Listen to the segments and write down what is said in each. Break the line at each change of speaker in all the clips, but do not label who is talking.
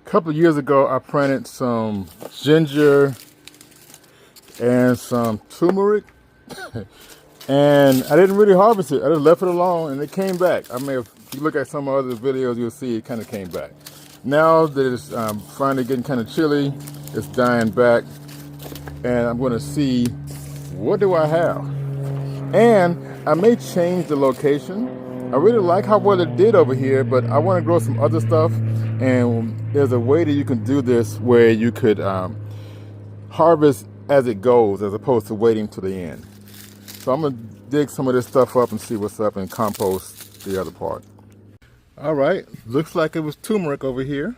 couple of years ago, I planted some ginger and some turmeric, and I didn't really harvest it. I just left it alone, and it came back. I may have, if you look at some other videos, you'll see it kind of came back. Now that it's finally getting kind of chilly, it's dying back, and I'm going to see what do I have. And I may change the location. I really like how well it did over here, but I want to grow some other stuff. And there's a way that you can do this where you could harvest as it goes, as opposed to waiting to the end. So I'm gonna dig some of this stuff up and see what's up and compost the other part. All right, looks like it was turmeric over here.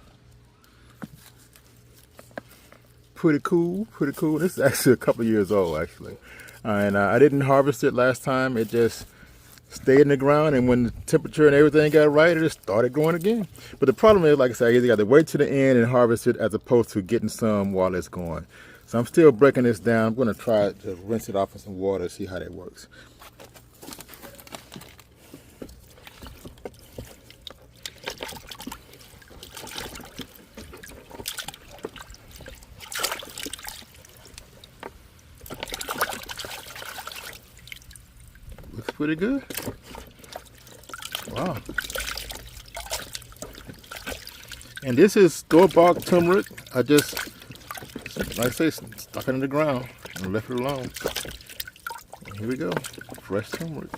Pretty cool, pretty cool. This is actually a couple of years old, actually. And I didn't harvest it last time. It just stayed in the ground, and when the temperature and everything got right, it just started growing again. But the problem is, like I said, you got to wait to the end and harvest it as opposed to getting some while it's going. So I'm still breaking this down. I'm going to try to rinse it off in some water, see how that works. Looks pretty good. Wow. And this is store-bought turmeric. I just, like I say, stuck it in the ground and left it alone. And here we go, fresh turmeric.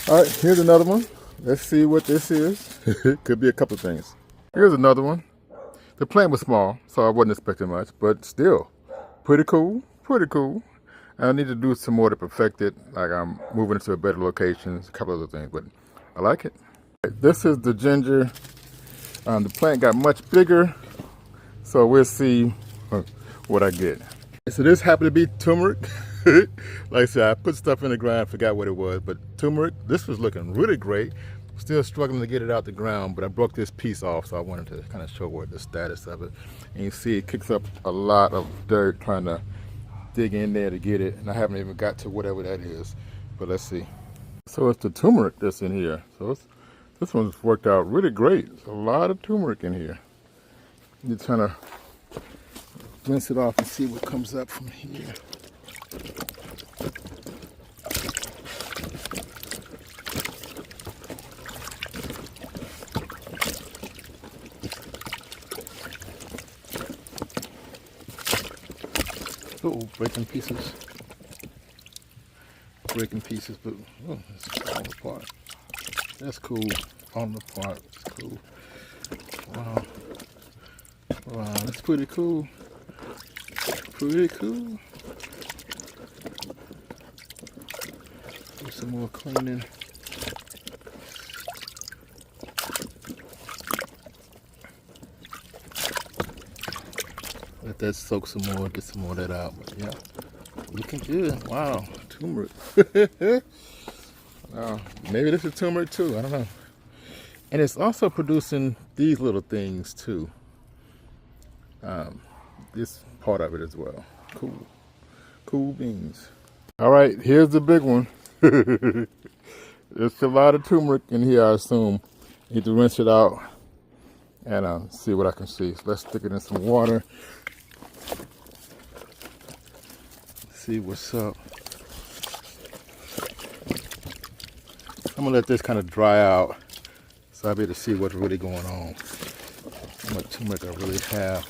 All right, here's another one. Let's see what this is. Could be a couple of things. Here's another one. The plant was small, so I wasn't expecting much, but still, pretty cool, pretty cool. I need to do some more to perfect it, like I'm moving it to a better location, a couple other things, but I like it. This is the ginger. The plant got much bigger, so we'll see what I get. So this happened to be turmeric. Like I said, I put stuff in the ground, forgot what it was, but turmeric, this was looking really great. Still struggling to get it out the ground, but I broke this piece off, so I wanted to kind of show what the status of it. And you see it kicks up a lot of dirt trying to dig in there to get it, and I haven't even got to whatever that is, but let's see. So it's the turmeric that's in here. So this one's worked out really great. There's a lot of turmeric in here. You're trying to rinse it off and see what comes up from here. Oh, breaking pieces. Breaking pieces, but oh, it's falling apart. That's cool. Falling apart. It's cool. Wow. Wow, that's pretty cool. Pretty cool. Do some more cleaning. Let that soak some more, get some more of that out. But yeah, looking good. Wow, turmeric. Maybe this is turmeric too, I don't know. And it's also producing these little things too. This part of it as well. Cool. Cool beans. All right, here's the big one. There's a lot of turmeric in here, I assume. Need to rinse it out and see what I can see. So let's stick it in some water. See what's up. I'm gonna let this kind of dry out so I'll be able to see what's really going on. How much turmeric I really have.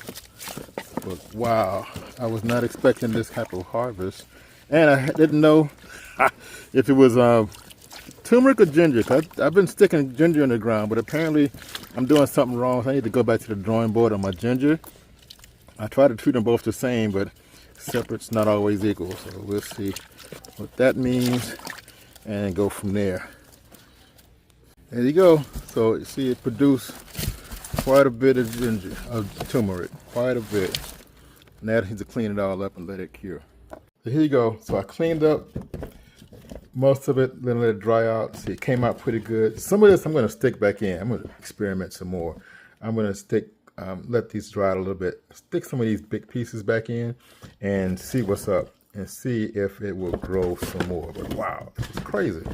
But wow, I was not expecting this type of harvest. And I didn't know if it was turmeric or ginger. I've been sticking ginger in the ground, but apparently I'm doing something wrong. So I need to go back to the drawing board on my ginger. I try to treat them both the same, but separate's not always equal. So we'll see what that means and go from there. There you go. So you see it produced quite a bit of ginger, of turmeric, quite a bit. Now I need to clean it all up and let it cure. So here you go. So I cleaned up most of it, then let it dry out. See, it came out pretty good. Some of this I'm going to stick back in. I'm going to experiment some more. I'm going to stick, let these dry out a little bit. Stick some of these big pieces back in and see what's up and see if it will grow some more. But wow, it's crazy.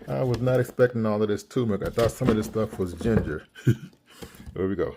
I was not expecting all of this turmeric. I thought some of this stuff was ginger. Here we go.